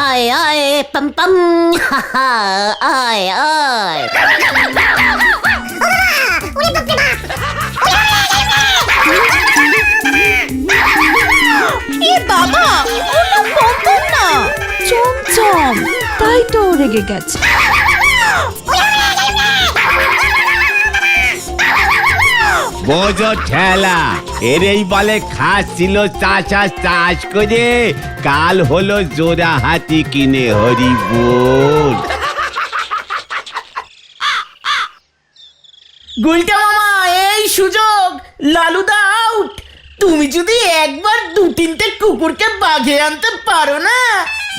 [SPEAKER 2] আয় আয় পাম পাম, হা হা, আয় আয়।
[SPEAKER 6] এ বাবা, ওটা কখন না চমচম, তাই তো রেগে গেছে।
[SPEAKER 10] বোঝো ঠেলা, এরই বলে খাচ্ছিল চাষা চাষ করে, কাল হলো জোড়া হাতি কিনে হরিবোল।
[SPEAKER 1] গুলটে মামা, এই সুযোগ, লালুদা আউট। তুমি যদি একবার 2-3টে কুকুরকে বাঘে আনতে পারো না।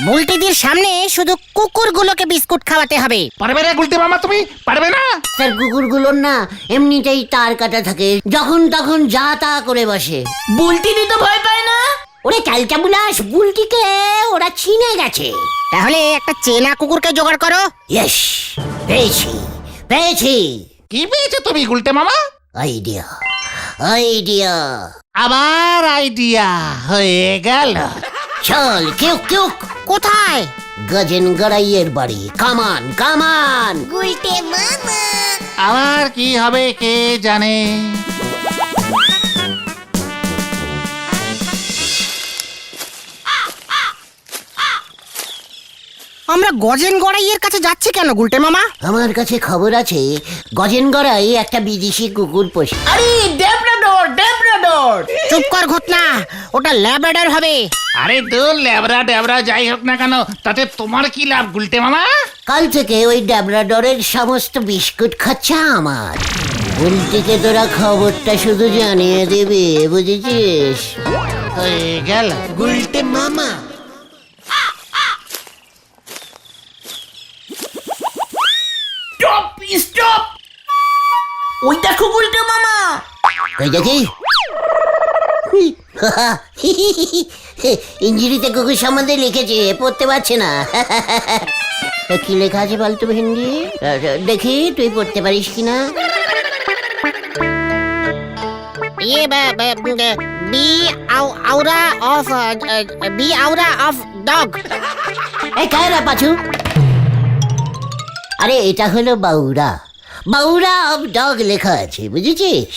[SPEAKER 3] বুলটিদির সামনে শুধু কুকুরগুলোকে বিস্কুট খাওয়াতে হবে।
[SPEAKER 4] পারবে না গুলটে মামা, তুমি পারবে না?
[SPEAKER 2] তার কুকুরগুলোর না এমনিতেই তার কাটা থাকে, যখন তখন যা তা করে বসে।
[SPEAKER 1] বুলটি দিতে ভয় পায় না?
[SPEAKER 2] ওরে ক্যালটা বুলাস, বুলটিকে ওরা চিনে গেছে।
[SPEAKER 3] তাহলে একটা চেনা কুকুরকে জোগাড় করো।
[SPEAKER 2] ইয়েস, পেয়েছি পেয়েছি।
[SPEAKER 4] কি পেয়েছো তুমি গুলটে মামা?
[SPEAKER 2] Idea idea.
[SPEAKER 4] আবার আইডিয়া হয়ে গেল।
[SPEAKER 2] চল কেউ কেউ।
[SPEAKER 3] কোথায়?
[SPEAKER 2] গজেন গড়াইয়ের বাড়ি। কামান কামান।
[SPEAKER 4] আবার কি হবে কে জানে।
[SPEAKER 3] আমরা গজেন গড়াইয়ের কাছে যাচ্ছি কেন গুলটে মামা?
[SPEAKER 2] আমার কাছে খবর আছে, গজেন গড়াই একটা বিদেশি কুকুর পোষে।
[SPEAKER 1] আরে ডেবরাডর, ডেবরাডর।
[SPEAKER 3] চুপ কর ঘটনা, ওটা ল্যাব্রাডর হবে।
[SPEAKER 4] আরে দূর, ল্যাবরা ড্যাবরা যাই হোক না কেন, তাতে তোমার কি লাভ গুলটে মামা?
[SPEAKER 2] কাল থেকে ওই ডেবরাডরের সমস্ত বিস্কুট খাচ্ছে আমার। উল্টিকে তোরা খবরটা শুধু জানিয়ে দিবি, বুঝেছিস?
[SPEAKER 4] হয়ে গেল।
[SPEAKER 2] গুলটে মামা।
[SPEAKER 1] Stop stop. ওই দেখো গুলটে মামা।
[SPEAKER 2] কই দেখি। ইঞ্জিরিতে কুকুর সম্বন্ধে লিখেছে, পড়তে পারছে না। কি লেখা আছে বলতো ভেন্ডি? দেখি তুই পড়তে পারিস কিনা।
[SPEAKER 3] Be aura of dog.
[SPEAKER 2] এই কায়রা পাছু। আরে এটা হলো বাউরা, বাউরা অফ ডগ লেখা আছে, বুঝেছিস?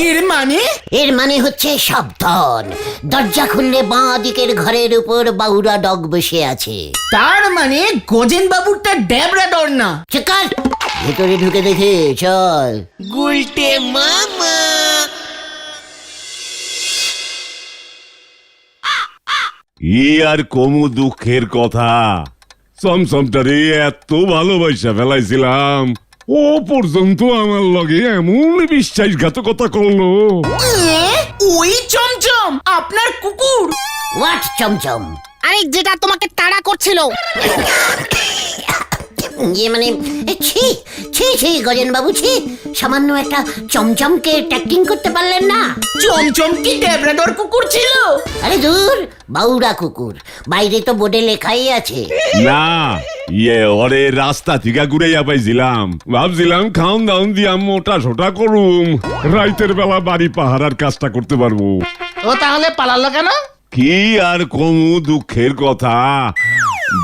[SPEAKER 1] এর মানে?
[SPEAKER 2] এর মানে হচ্ছে সাবধান, দরজা খুললে বাঁ দিকের ঘরের উপর বাউরা ডগ বসে আছে।
[SPEAKER 1] তার মানে গজেন বাবুরটা ড্যাবরা ডর না।
[SPEAKER 2] চিকার, ভেতরে ঢুকে দেখে চল।
[SPEAKER 1] গুলটে মামা।
[SPEAKER 5] ই আর কমু দুঃখের কথা, চমচমটারে এত ভালোবাসা ফেলাইছিলাম, ও পর্যন্ত আমার লগে এমন বিশ্বাসঘাতকতা করলো।
[SPEAKER 1] ওই চমচম আপনার কুকুর?
[SPEAKER 2] হোয়াট চমচম?
[SPEAKER 3] আরে যেটা তোমাকে তাড়া করছিল।
[SPEAKER 2] ইয়ে মানে ছি ছি ছি গজেন বাবু, ছি, সামান্য একটা চমচমকে ট্যাক্টিং করতে পারলেন না?
[SPEAKER 1] চমচম কি ড্যাবরা ডর কুকুর ছিল?
[SPEAKER 2] আরে দূর, বাউরা কুকুর, বাইরে তো বোর্ডে লেখাই আছে।
[SPEAKER 5] না, ওরে রাস্তা থেকে ঘুরাইয়া পাইছিলাম, ভাবছিলাম খাওন দাউন দিয়া মোটা সোটা করুম, রাইতের বেলা বাড়ি পাহারার কাজটা করতে পারবো।
[SPEAKER 4] ও তাহলে পালালো কেন?
[SPEAKER 5] কি আর কমু দুঃখের কথা,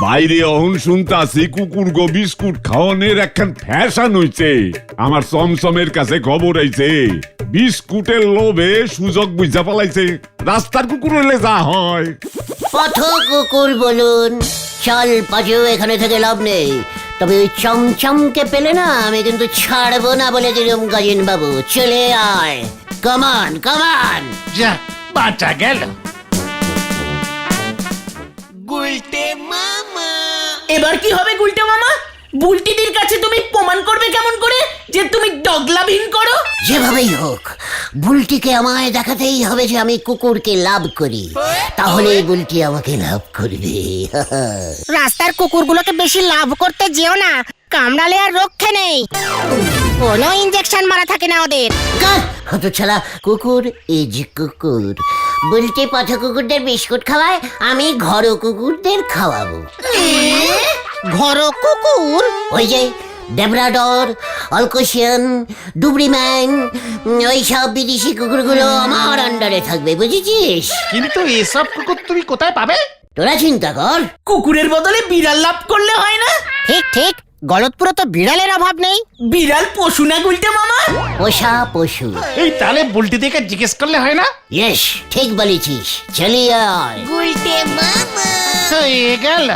[SPEAKER 5] বাইরে অহন শুনতাছি কুকুর গো বিস্কুট খাওয়ানোর একখান ফ্যাশন হইছে। আমার চমচমের কাছে খবর আইছে, বিস্কুটের লোভে সুযোগ বুঝা পালাইছে। রাস্তার কুকুর হইলে যা হয়।
[SPEAKER 2] পথ কুকুর বলুন, চল পাজু, এখানে থেকে লাভ নেই। তবে ওই চমচমকে পেলে না আমি কিন্তু ছাড়বো না বলে দিলাম গজেন বাবু। চলে আয়, কমান কমান।
[SPEAKER 4] যা, বাঁচা গেল।
[SPEAKER 1] এবার কি হবে গুলটে মামা? বুলটিদির কাছে তুমি প্রমাণ করবে কেমন করে যে তুমি ডগলাভিন করো?
[SPEAKER 2] যেভাবেই হোক বুলটিকে আমায় দেখাতেই হবে যে আমি কুকুরকে লাভ করি, তাহলে বুলটি আমাকে লাভ করবে।
[SPEAKER 3] রাস্তার কুকুরগুলোকে বেশি লাভ করতে যেও না, কামড়ালে আর রক্ষে নেই। কোনো ইনজেকশন মারা থাকে না ওদের।
[SPEAKER 2] হতছাড়া কুকুর ইজ কুকুর। বুলটি পথ কুকুরদের বিস্কুট খাওয়ায়, আমি ঘর কুকুরদের খাওয়াবো।
[SPEAKER 3] ঘর কুকুর?
[SPEAKER 2] ওই যে ডেবরাডর, অলকোশিয়ান, ডুবরিম্যান, ওই সব বিদেশি কুকুরগুলো আমার আন্ডারে থাকবে, বুঝেছিস?
[SPEAKER 4] কিন্তু এসব কুকুর তুমি কোথায় পাবে?
[SPEAKER 2] তোরা চিন্তা কর।
[SPEAKER 1] কুকুরের বদলে বিড়াল লাভ করলে হয় না?
[SPEAKER 3] ঠিক ঠিক, গলতপুরে তো বিড়ালের অভাব নেই।
[SPEAKER 1] বিড়াল পশু না গুলটে মামা?
[SPEAKER 2] পোষা পশু।
[SPEAKER 4] এই তাহলে বুলটি দেখে জিজ্ঞেস করলে হয় না?
[SPEAKER 2] ইয়েস, ঠিক বলেছিস। চলিয়ে আয়।
[SPEAKER 4] হয়ে গেল।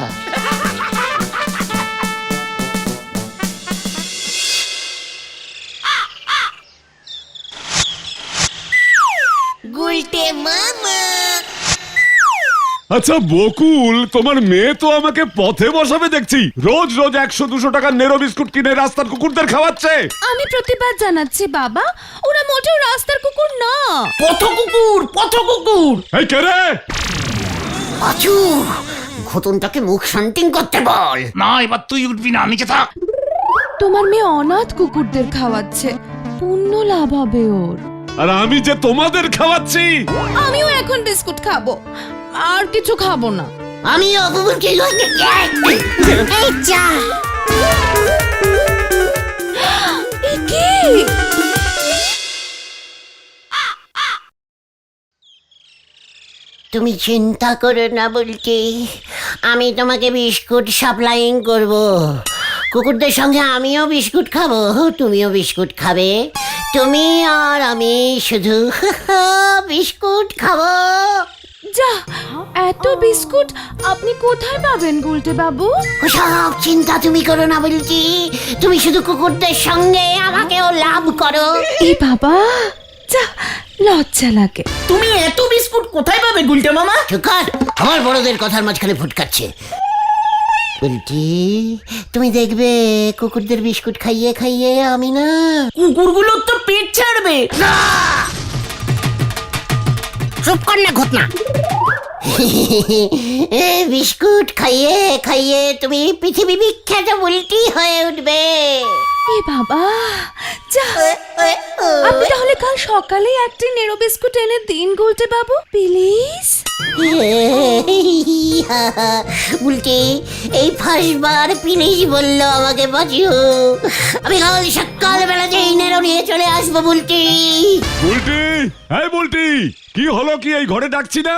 [SPEAKER 5] আচ্ছা বকুল, তোমার মেয়ে তো আমাকে পথে বসাবে দেখছি, রোজ রোজ 100-200 টাকার নেরো বিস্কুট কিনে রাস্তার কুকুরদের খাওয়াচ্ছে।
[SPEAKER 6] আমি প্রতিবাদ জানাচ্ছি বাবা, ওরা মোটেও রাস্তার কুকুর না।
[SPEAKER 1] পথ কুকুর, পথ কুকুর।
[SPEAKER 5] এই কে রে?
[SPEAKER 2] পাচু, ঘটনটাকে মুখ শান্তিং করতে বল।
[SPEAKER 4] না, এবার তুই উঠবি না, নিচে থাক।
[SPEAKER 6] তোমার মেয়ে অনাথ কুকুরদের খাওয়াচ্ছে, পুণ্য লাভ হবে ওর।
[SPEAKER 5] আর আমি যে তোমাদের খাওয়াচ্ছি।
[SPEAKER 6] আমিও এখন বিস্কুট খাবো, আর কিছু খাবো না।
[SPEAKER 2] আমি অবুকে
[SPEAKER 3] এই যা,
[SPEAKER 6] এ কি?
[SPEAKER 2] তুমি চিন্তা করো না বলছি, আমি তোমাকে বিস্কুট সাপ্লাইং করব। কুকুরদের সঙ্গে আমিও বিস্কুট খাবো, তুমিও বিস্কুট খাবে, তুমি আর আমি শুধু বিস্কুট খাবো।
[SPEAKER 6] যা, এত বিস্কুট আপনি কোথায় পাবেন গুলটে বাবু?
[SPEAKER 2] সব চিন্তা তুমি করো না বলছি, তুমি শুধু কুকুরদের সঙ্গে আমাকেও লাভ করো।
[SPEAKER 6] এ বাবা, যা, লজ্জা লাগে।
[SPEAKER 1] তুমি এত বিস্কুট কোথায় পাবে গুলটে মামা?
[SPEAKER 2] চুকার, আমার বড়দের কথার মাঝখানে ফুটকাচ্ছে। বলছি, তুমি দেখবে কুকুরদের বিস্কুট খাইয়ে খাইয়ে আমি না
[SPEAKER 1] কুকুরগুলোর তো পেট ছাড়বে।
[SPEAKER 3] চুপ কর না ঘটনা।
[SPEAKER 2] বিস্কুট খাইয়ে খাইয়ে তুমি পৃথিবী বিখ্যাত বুলটি হয়ে উঠবে।
[SPEAKER 6] এ বাবা, যা, আপনি তাহলে কাল সকালে একটি নেরো বিস্কুট এনে দিন গুলটে বাবু, প্লিজ।
[SPEAKER 2] বুলটি এই ফার্স্টবার প্লিজ বললো আমাকে বাঁচিও। আমি কাল সকালবেলা যেই নেরো নিয়ে চলে আসবো বুলটি।
[SPEAKER 5] বুলটি, এই বুলটি, কি হলো কি, এই ঘরে ডাকছি না?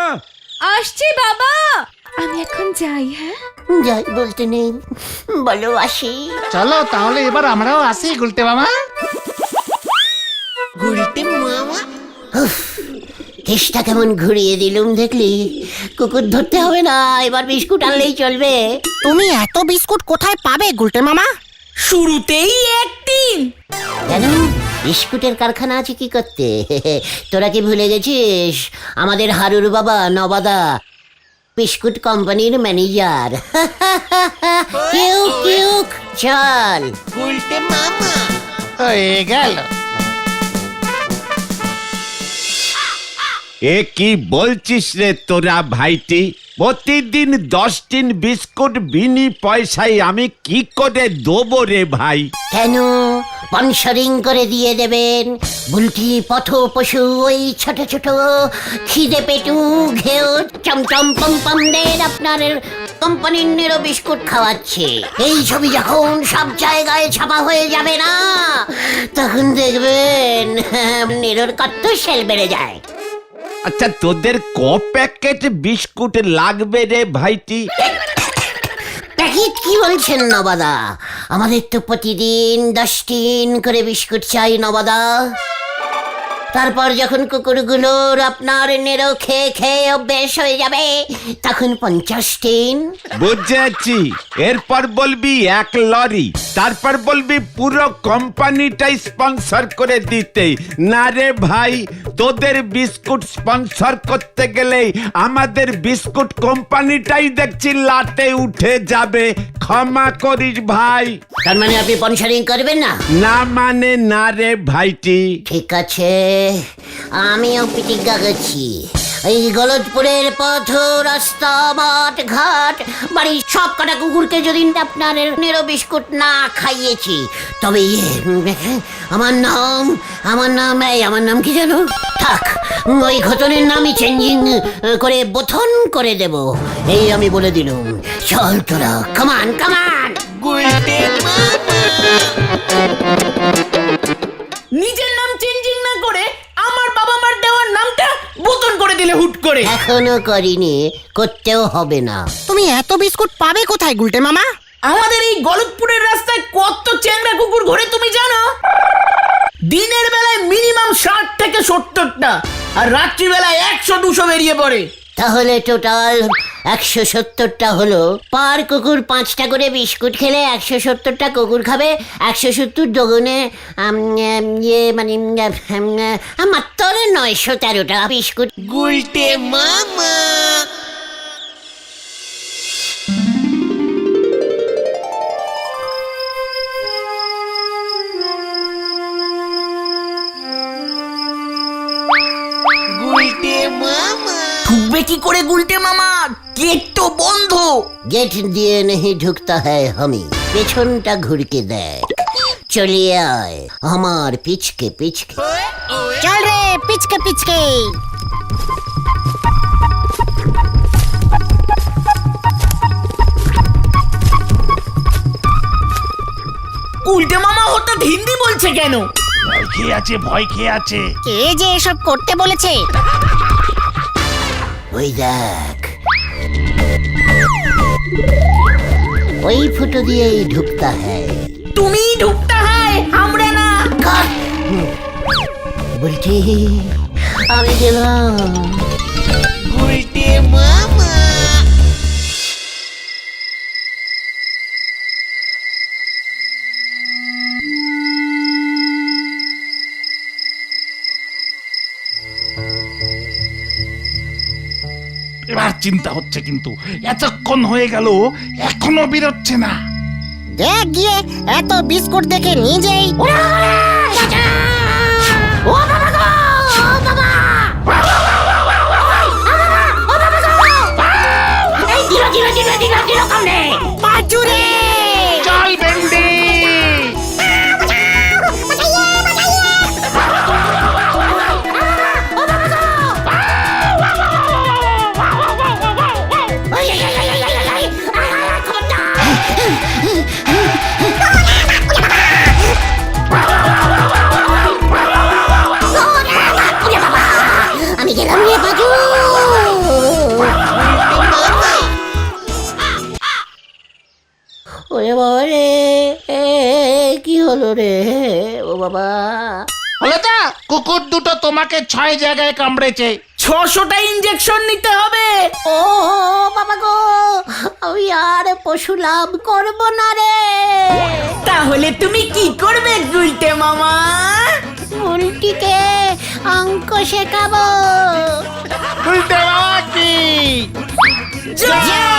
[SPEAKER 6] আসছি বাবা, আমি এখন যাই। হ্যাঁ,
[SPEAKER 2] যাই বলতে নেই, বলো আসি।
[SPEAKER 4] চলো তাহলে এবার আমরাও আসি গুলটে মামা।
[SPEAKER 2] কেসটা কেমন ঘুরিয়ে দিলুম দেখলি? কুকুর ধরতে হবে না, এবার বিস্কুট আনলেই চলবে।
[SPEAKER 3] তুমি এত বিস্কুট কোথায় পাবে গুলটে মামা?
[SPEAKER 1] শুরুতেই একদিন।
[SPEAKER 2] কেন, বিস্কুটের কারখানা আছে কি করতে? তোরা কি ভুলে গেছিস আমাদের হারুর বাবা নবাদা বিস্কুট কোম্পানির ম্যানেজার? কিউক কিউক, চল।
[SPEAKER 4] হয়ে গেল।
[SPEAKER 10] এ কি বলছিস রে তোরা ভাইটি? প্রতিদিন 10 টিন বিস্কুট বিনি পয়সায় আমি কি করে দেবো রে ভাই?
[SPEAKER 2] কেন, স্পন্সরিং করে দিয়ে দেবেন। বুলটি পথ পশু ওই ছোট ছোট খিদে পেটু ঘেউ চমচম পমপমদের আপনার কোম্পানির নেরো বিস্কুট খাওয়াচ্ছে। এই ছবি যখন সব জায়গায় ছাপা হয়ে যাবে না, তখন দেখবেন নেরোর কত সেল বেড়ে যায়।
[SPEAKER 10] আচ্ছা, তোদের ক প্যাকেট বিস্কুট লাগবে রে ভাইটি?
[SPEAKER 2] প্যাকেট কি বলছেন নবাদা? আমাদের তো প্রতিদিন 10 টিন করে বিস্কুট চাই নবাদা। তারপর যখন কুকুরগুলোর আপনার নেরো খেয়ে খেয়ে অভ্যেস হয়ে যাবে, তখন 50 টিন।
[SPEAKER 10] বুঝেছি। এরপর বলবি 1 লরি, তারপর বলবি পুরো কোম্পানিটাই স্পন্সর করে দিতে। না রে ভাই, তোদের বিস্কুট স্পন্সর করতে গেলে আমাদের বিস্কুট কোম্পানিটাই দেখছি লাটে উঠে যাবে। ক্ষমা করিস ভাই।
[SPEAKER 2] তার মানে আপনি স্পন্সরিং করবেন না?
[SPEAKER 10] না মানে না রে ভাইটি।
[SPEAKER 2] ঠিক আছে, আমিও প্রতিজ্ঞা করছি, এই গলতপুরের পথ রাস্তা মাঠ ঘাট বাড়ির সব কটা কুকুরকে যদি আপনার নেরো বিস্কুট না খাইয়েছি, তবে আমার নাম কি জানো? থাক, ওই ঘটনের নামই চেঞ্জিং করে বোথন করে দেব, এই আমি বলে দিলুম। চল তোরা, কামান কামান।
[SPEAKER 1] নিজের নাম চেঞ্জিং না করে আমার বাবা মার দেওয়ার নামটা বোতন করে দিলে হুট করে।
[SPEAKER 2] এখনো করিনি, করতেও হবে না।
[SPEAKER 3] তুমি এত বিস্কুট পাবে কোথায় গুলটে মামা?
[SPEAKER 1] আমাদের এই গলতপুরের রাস্তায় কত চ্যাংড়া কুকুর ঘোরে তুমি জানো? দিনের বেলায় মিনিমাম 60 থেকে 70টা, আর রাত্রিবেলায় 100-200 বেরিয়ে পড়ে।
[SPEAKER 2] তাহলে টোটাল 170টা হলো। পার কুকুর 5টা করে বিস্কুট খেলে 170টা কুকুর খাবে। 170 দুগুণে মানে মাত্র 913টা বিস্কুট।
[SPEAKER 1] গুলটে মামা। ঢুকবে কি করে গুলটে মামা? গেট তো বন্ধ।
[SPEAKER 2] गेट दिए नहीं ढुकता है हमी, পেছনটা ঘুরকে দেখ। চলিয়ে আয় আমার পিছকে পিছকে।
[SPEAKER 3] চল রে পিচকে পিচকে।
[SPEAKER 1] গুলটে মামা হঠাৎ হিন্দি বলছে কেন?
[SPEAKER 4] ভয় খেয়ে আছে, ভয় খেয়ে আছে।
[SPEAKER 3] কে যে এসব করতে বলেছে?
[SPEAKER 2] ওই দেখ, ওই ফুটো দিয়েই ঢুকতা হ্যায়।
[SPEAKER 1] তুমি ঢুকতা হ্যায়, আমরা না।
[SPEAKER 2] বলছি আমি গেলাম।
[SPEAKER 1] গুলটে মামা।
[SPEAKER 4] এবার চিন্তা হচ্ছে, কিন্তু এতক্ষণ হয়ে গেল এখনো বেরোচ্ছে না।
[SPEAKER 3] দেখ গিয়ে, এত বিস্কুট দেখে নিজেই পাঁচুরে।
[SPEAKER 4] চল বেন্ডি।
[SPEAKER 2] আমি গেলাম রে বাজু। ওরে বাবা রে, কি হলো রে? ও বাবা,
[SPEAKER 4] হলো তো? কুকুর দুটো তোমাকে 6 জায়গায় কামড়েছে।
[SPEAKER 1] 600টা ইঞ্জেকশন নিতে হবে।
[SPEAKER 2] ও বাবা গো, আমি আর পশু লাভ করব না রে।
[SPEAKER 1] তাহলে তুমি কি করবে গুলটে মামা?
[SPEAKER 2] উল্টিকে অঙ্ক শেখাবো।
[SPEAKER 4] উল্টে বাবা কি
[SPEAKER 1] জয়